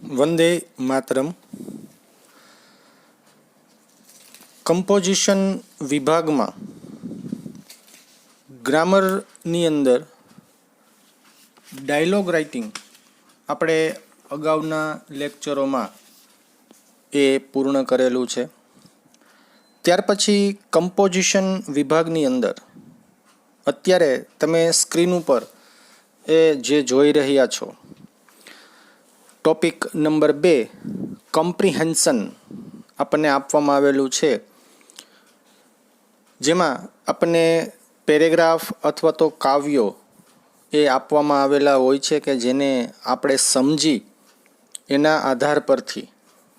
Vande Mataram. Composition વિભાગમાં ગ્રામરની અંદર dialog writing આપણે અગાઉના લેક્ચરોમાં એ પૂર્ણ કરેલું છે. ત્યાર પછી કમ્પોઝિશન વિભાગની અંદર અત્યારે તમે સ્ક્રીન ઉપર એ જે જોઈ રહ્યા છો ટોપિક નંબર 2 કોમ્પ્રિહેન્શન આપણને આપવામાં આવેલું છે, જેમાં આપણને પેરેગ્રાફ અથવા તો કાવ્યો એ આપવામાં આવેલા હોય છે કે જેને આપણે સમજી એના આધાર પરથી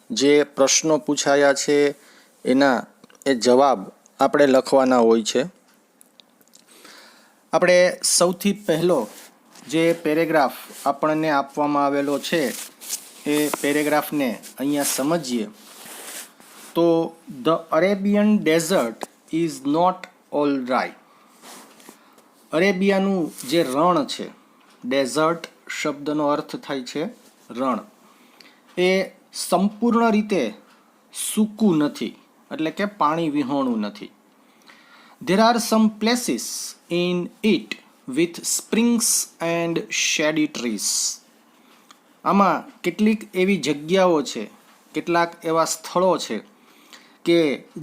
જે પ્રશ્નો પૂછાયા છે એના એ જવાબ આપણે લખવાના હોય છે. આપણે સૌથી પહેલો જે પેરેગ્રાફ આપણને આપવામાં આવેલો છે એ પેરેગ્રાફને અહીંયા સમજીએ તો the Arabian desert is not all right. અરેબિયાનું જે રણ છે, ડેઝર્ટ શબ્દનો અર્થ થાય છે રણ, એ સંપૂર્ણ રીતે સૂકું નથી, એટલે કે પાણી વિહોણું નથી. There are some places in it with springs and shady trees. આમાં કેટલીક એવી જગ્યાઓ છે, કેટલાક એવા સ્થળો છે કે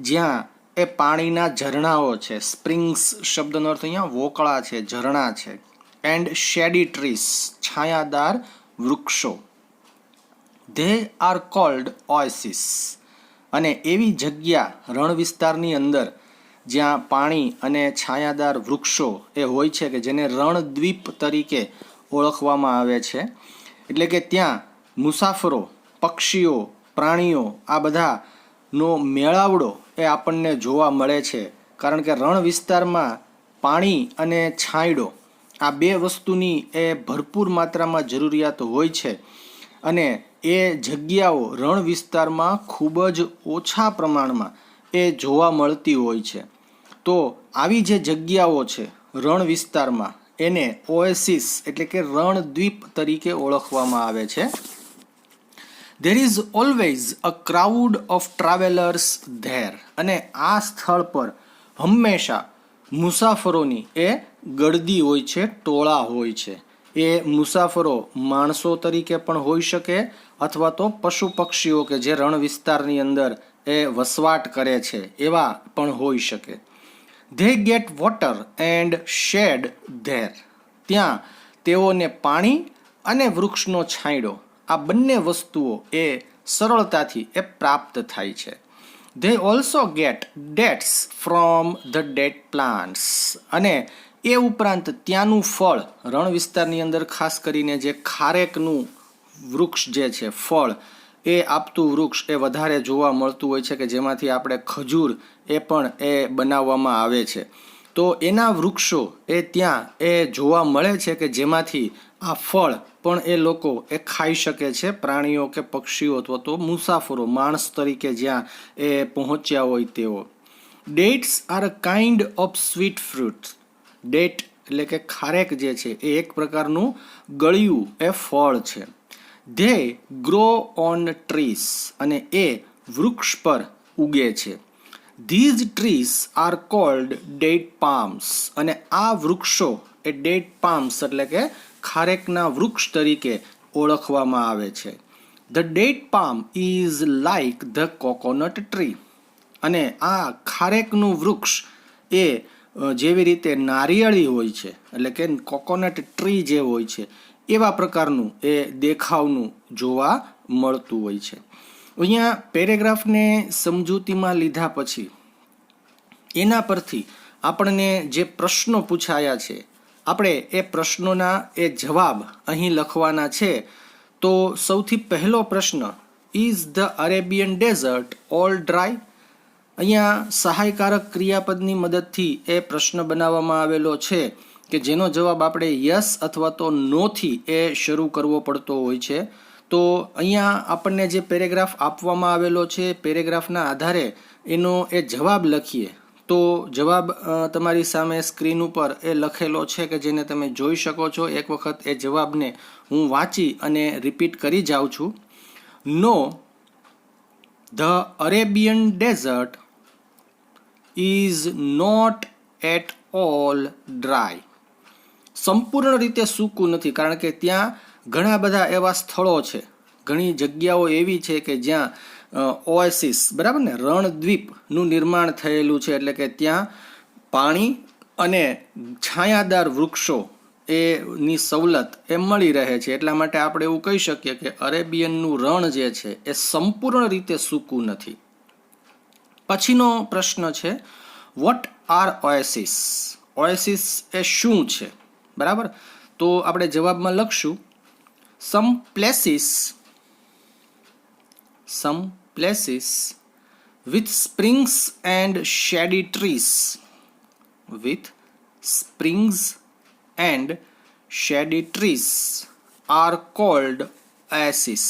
જ્યાં એ પાણીના ઝરણાઓ છે. સ્પ્રિંગ્સ શબ્દનો અર્થ અહીંયા વોકળા છે, ઝરણા છે. એન્ડ શેડી ટ્રીસ, છાયાદાર વૃક્ષો. They are cold oasis. અને એવી જગ્યા રણ વિસ્તારની અંદર જ્યાં પાણી અને છાયાદાર વૃક્ષો એ હોય છે કે જેને રણદ્વીપ તરીકે ઓળખવામાં આવે છે. એટલે કે ત્યાં મુસાફરો, પક્ષીઓ, પ્રાણીઓ આ બધાનો મેળાવડો એ આપણને જોવા મળે છે, કારણ કે રણ વિસ્તારમાં પાણી અને છાંયડો આ બે વસ્તુની એ ભરપૂર માત્રામાં જરૂરિયાત હોય છે અને એ જગ્યાઓ રણ વિસ્તારમાં ખૂબ જ ઓછા પ્રમાણમાં એ જોવા મળતી હોય છે. તો આવી જે જગ્યાઓ છે રણ વિસ્તારમાં એને ઓએસિસ એટલે કે રણદ્વીપ તરીકે ઓળખવામાં આવે છે. There is always a crowd of travelers there. અને આ સ્થળ પર હંમેશા મુસાફરોની એ ગળદી હોય છે, ટોળા હોય છે. એ મુસાફરો માણસો તરીકે પણ હોઈ શકે અથવા તો પશુ પક્ષીઓ કે જે રણ વિસ્તારની અંદર એ વસવાટ કરે છે એવા પણ હોઈ શકે. They get water and shade there. ત્યાં તેઓને પાણી અને વૃક્ષનો છાંયડો આ બંને વસ્તુઓ એ સરળતાથી એ પ્રાપ્ત થાય છે. They also get dates from the date plants. અને એ ઉપરાંત ત્યાંનું ફળ, રણ વિસ્તારની અંદર ખાસ કરીને જે ખારેકનું વૃક્ષ જે છે, ફળ એ આપતું વૃક્ષ એ વધારે જોવા મળતું હોય છે કે જેમાંથી આપણે ખજૂર એ પણ એ બનાવવામાં આવે છે. તો એના વૃક્ષો એ ત્યાં એ જોવા મળે છે કે જેમાંથી આ ફળ પણ એ લોકો એ ખાઈ શકે છે, પ્રાણીઓ કે પક્ષીઓ અથવા તો મુસાફરો માણસ તરીકે જ્યાં એ પહોંચ્યા હોય તેઓ. Dates are a kind of sweet fruit. Date એટલે કે ખારેક જે છે એ એક પ્રકારનું ગળ્યું એ ફળ છે. They grow on trees. અને એ વૃક્ષ પર ઉગે છે. These trees are called date palms. અને આ વૃક્ષો એ ડેટ પામ્સ એટલે કે ખારેકના વૃક્ષ તરીકે ઓળખવામાં આવે છે. The date palm is like the coconut tree. અને આ ખારેકનું વૃક્ષ એ જેવી રીતે નારિયેળી હોય છે, એટલે કે કોકોનટ ટ્રી જે હોય છે એવા પ્રકારનું એ દેખાવનું જોવા મળતું હોય છે. અહીંયા પેરેગ્રાફને સમજૂતીમાં લીધા પછી એના પરથી આપણને જે પ્રશ્નો પૂછાયા છે આપણે એ પ્રશ્નોના એ જવાબ અહીં લખવાના છે. તો સૌથી પહેલો પ્રશ્ન, is the Arabian desert all dry? અહીંયા સહાયકારક ક્રિયાપદની મદદથી એ પ્રશ્ન બનાવવામાં આવેલો છે કે જેનો જવાબ આપણે યસ અથવા તો નોથી એ શરૂ કરવો પડતો હોય છે. તો અહીંયા આપણને જે પેરેગ્રાફ આપવામાં આવેલો છે પેરેગ્રાફના આધારે એનો એ જવાબ લખીએ તો જવાબ તમારી સામે સ્ક્રીન ઉપર એ લખેલો છે કે જેને તમે જોઈ શકો છો. એક વખત એ જવાબને હું વાંચી અને રિપીટ કરી જાઉં છું. No the Arabian desert is not at all dry. સંપૂર્ણ રીતે સૂકું નથી, કારણ કે ત્યાં ઘણા બધા એવા સ્થળો છે, ઘણી જગ્યાઓ એવી છે કે જ્યાં ઓએસિસ, બરાબર ને, રણદ્વીપનું નિર્માણ થયેલું છે, એટલે કે ત્યાં પાણી અને છાયાદાર વૃક્ષો એની સવલત એ મળી રહે છે. એટલા માટે આપણે એવું કહી શકીએ કે અરેબિયનનું રણ જે છે એ સંપૂર્ણ રીતે સૂકું નથી. પછીનો પ્રશ્ન છે, વોટ આર ઓએસિસ? ઓએસિસ એ શું છે? બરાબર, તો આપણે જવાબમાં લખશું some places with springs and shady trees. With springs and shady trees are called oases.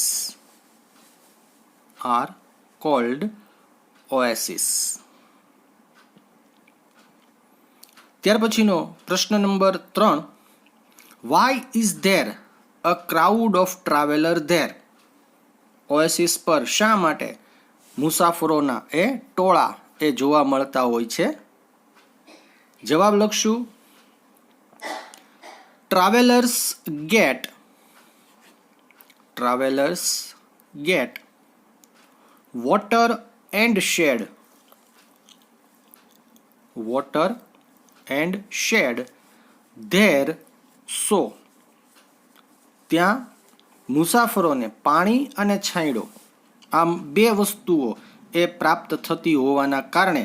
Are called oases. ત્યાર પછીનો પ્રશ્ન number 3. Why is there a crowd of traveler there? Oasis પર શા માટે મુસાફરોના એ ટોળા એ જોવા મળતા હોય છે? જવાબ લખશું travellers get water and shade there, so ત્યાં મુસાફરોને પાણી અને છાંયડો, આમ બે વસ્તુઓ એ પ્રાપ્ત થતી હોવાના કારણે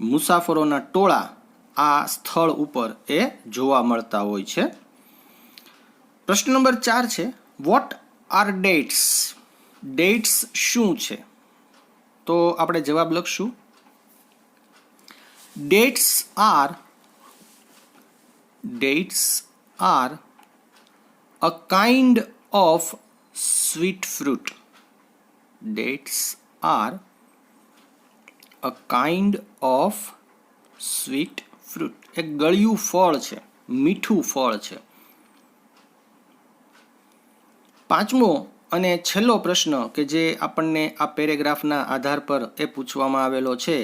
મુસાફરોના ટોળા આ સ્થળ ઉપર એ જોવા મળતા હોય છે. પ્રશ્ન નંબર 4 છે, વોટ આર ડેટ્સ? ડેટ્સ શું છે? તો આપણે જવાબ લખશું dates are a kind of sweet fruit. Dates are a kind of sweet fruit. એક ગળ્યું ફળ છે, મીઠું ફળ છે. પાંચમો અને છેલ્લો પ્રશ્ન કે જે આપણને આ પેરેગ્રાફના આધાર પર એ પૂછવામાં આવેલો છે,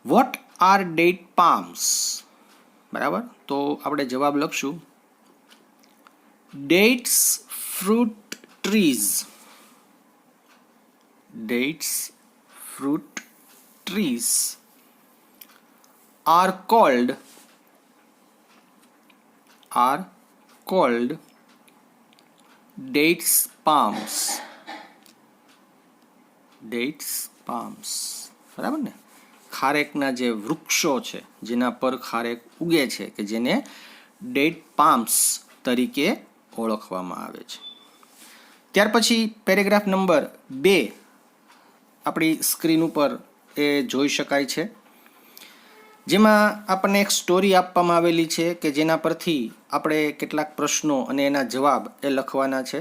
વોટ આર ડેટ પામ્સ? બરાબર, તો આપણે જવાબ લખશું dates fruit trees are called dates palms. બરાબર ને, ખારેકના જે વૃક્ષો છે જેના પર ખારેક ઉગે છે કે જેને ડેટ પામ્સ તરીકે ઓળખવામાં આવે છે. ત્યાર પછી પેરેગ્રાફ નંબર 2 આપણી સ્ક્રીન ઉપર એ જોઈ શકાય છે, જેમાં આપણને એક સ્ટોરી આપવામાં આવેલી છે કે જેના પરથી આપણે કેટલાક પ્રશ્નો અને એના જવાબ એ લખવાના છે.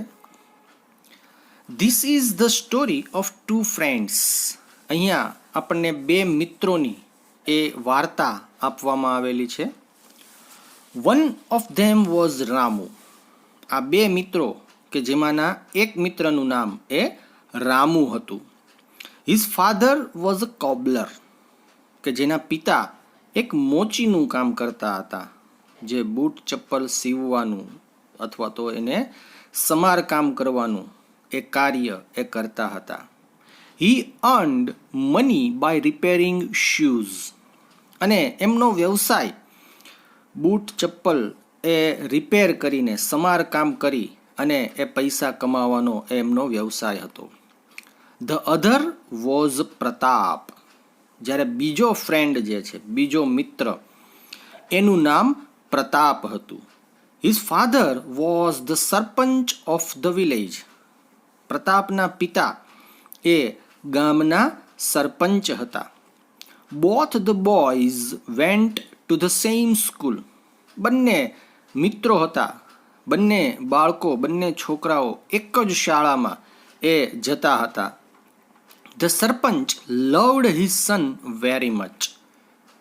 This is the story of 2 friends. અહીંયા આપણને 2 મિત્રોની એ વાર્તા આપવામાં આવેલી છે. One of them was Ramu. આ 2 મિત્રો કે જેમાંના એક મિત્રનું નામ એ રામુ હતું. His father was a cobbler, કે જેના પિતા એક મોચીનું કામ કરતા હતા, જે બૂટ ચપ્પલ સીવવાનું અથવા તો એને સમારકામ કરવાનું એ કાર્ય એ કરતા હતા. He earned money by repairing shoes. અને એમનો વ્યવસાય બૂટ ચપ્પલ એ રિપેર કરીને, સમારકામ કરી અને એ પૈસા કમાવાનો એમનો વ્યવસાય હતો. The other was Pratap. જ્યારે બીજો ફ્રેન્ડ જે છે, બીજો મિત્ર, એનું નામ પ્રતાપ હતું. His father was the sarpanch of the village. પ્રતાપના પિતા એ ગામના સરપંચ હતા. Both the boys went to the same school. બંને મિત્રો હતા, બંને બાળકો, બંને છોકરાઓ એક જ શાળામાં એ જતા હતા. The sarpanch loved his son very much.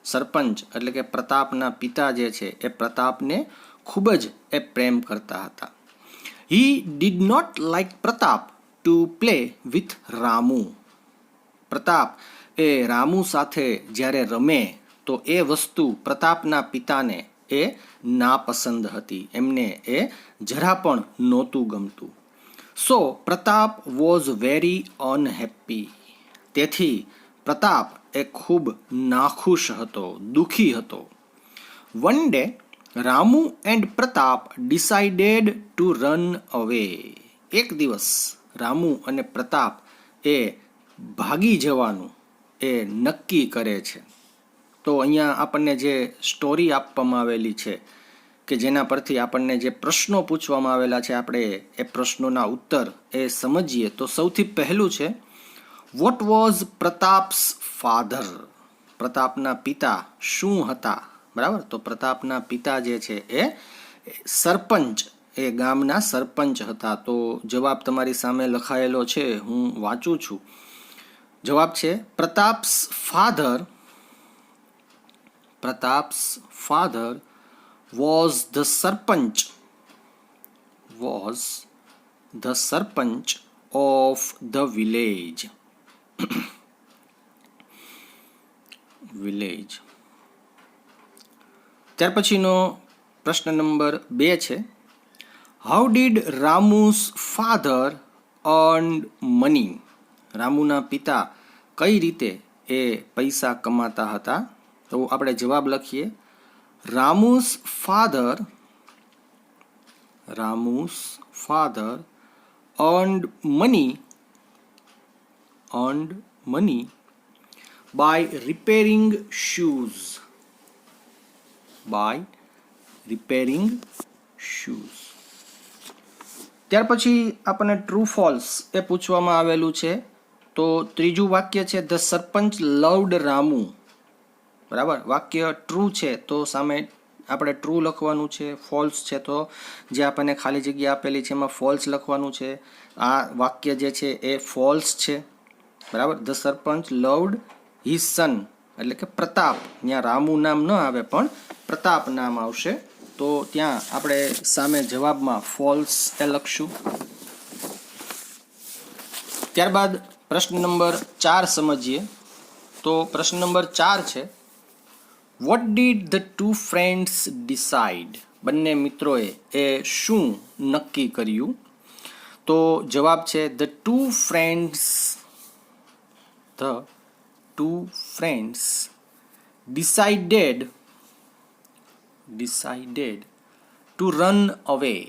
Sarpanch એટલે કે પ્રતાપના પિતા જે છે એ પ્રતાપને ખૂબ જ એ પ્રેમ કરતા હતા. He did not like Pratap to play with Ramu. Pratap એ રામુ સાથે જ્યારે રમે તો એ વસ્તુ પ્રતાપના પિતાને એ નાપસંદ હતી, એમને એ જરા પણ નહોતું ગમતું. સો પ્રતાપ વોઝ વેરી અનહેપી. તેથી પ્રતાપ એ ખૂબ નાખુશ હતો, દુઃખી હતો. One day Ramu and Pratap decided to run અવે. એક દિવસ રામુ અને પ્રતાપ એ ભાગી જવાનું એ નક્કી કરે છે. તો અહીંયા આપણને જે સ્ટોરી આપવામાં આવેલી છે કે જેના પરથી આપણને જે પ્રશ્નો પૂછવામાં આવેલા છે, આપણે એ પ્રશ્નોના ઉત્તર એ સમજીએ. તો સૌથી પહેલું છે, વોટ વોઝ પ્રતાપ્સ ફાધર. પ્રતાપના પિતા શું હતા? બરાબર. તો પ્રતાપના પિતા જે છે એ સરપંચ, એ ગામના સરપંચ હતા. તો જવાબ તમારી સામે લખાયેલો છે, હું વાંચું છું. જવાબ છે Pratap's father was the serpent of the village. ત્યાર પછીનો પ્રશ્ન નંબર 2 છે, how did Ramu's father earn money. રામુના પિતા કઈ રીતે એ પૈસા કમાતા હતા? તો આપણે જવાબ લખીએ, Ramu's father earned money by repairing shoes. ત્યાર પછી આપણને ટ્રુ ફોલ્સ એ પૂછવામાં આવેલું છે. તો ત્રીજું વાક્ય છે, ધ સરપંચ લવડ રામુ. બરાબર. વાક્ય ટ્રુ છે તો સામે આપણે ટ્રુ લખવાનું છે, ફોલ્સ છે તો જે આપણને ખાલી જગ્યા આપેલી છે એમાં ફોલ્સ લખવાનું છે. આ વાક્ય જે છે એ ફોલ્સ છે. બરાબર. The sarpanch loved his son, એટલે કે પ્રતાપ. ત્યાં રામુ નામ ન આવે પણ પ્રતાપ નામ આવશે. તો ત્યાં આપણે સામે જવાબમાં ફોલ્સ એ લખશું. ત્યારબાદ પ્રશ્ન નંબર 4 સમજીએ. તો પ્રશ્ન નંબર 4 છે, what did the two friends decide. બંને મિત્રોએ એ શું નક્કી કર્યું? તો જવાબ છે the two friends decided to run away.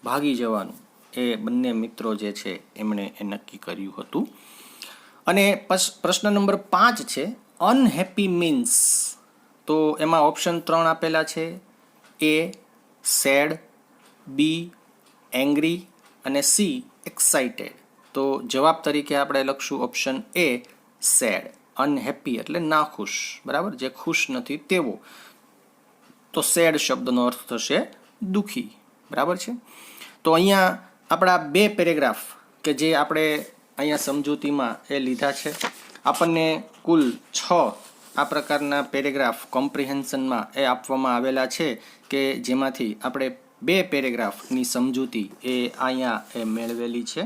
ભાગી જવાનું એ બંને મિત્રો જે છે એમણે એ નક્કી કર્યું હતું. અને પ્રશ્ન નંબર 5 છે, અનહેપી મીન્સ. તો એમાં ઓપ્શન 3 આપેલા છે, એ સેડ, બી એંગ્રી અને સી એક્સાઇટેડ. તો જવાબ તરીકે આપણે લખશું ઓપ્શન એ સેડ. અનહેપી એટલે નાખુશ, બરાબર, જે ખુશ નથી તેવો. તો સેડ શબ્દનો અર્થ થશે દુઃખી. બરાબર છે. તો અહીંયા આપણા 2 પેરેગ્રાફ કે જે આપણે અહીંયા સમજૂતીમાં એ લીધા છે. આપણને કુલ 6 આ પ્રકારના પેરેગ્રાફ કોમ્પ્રિહેન્શનમાં એ આપવામાં આવેલા છે કે જેમાંથી આપણે 2 પેરેગ્રાફની સમજૂતી એ અહીંયા એ મેળવેલી છે.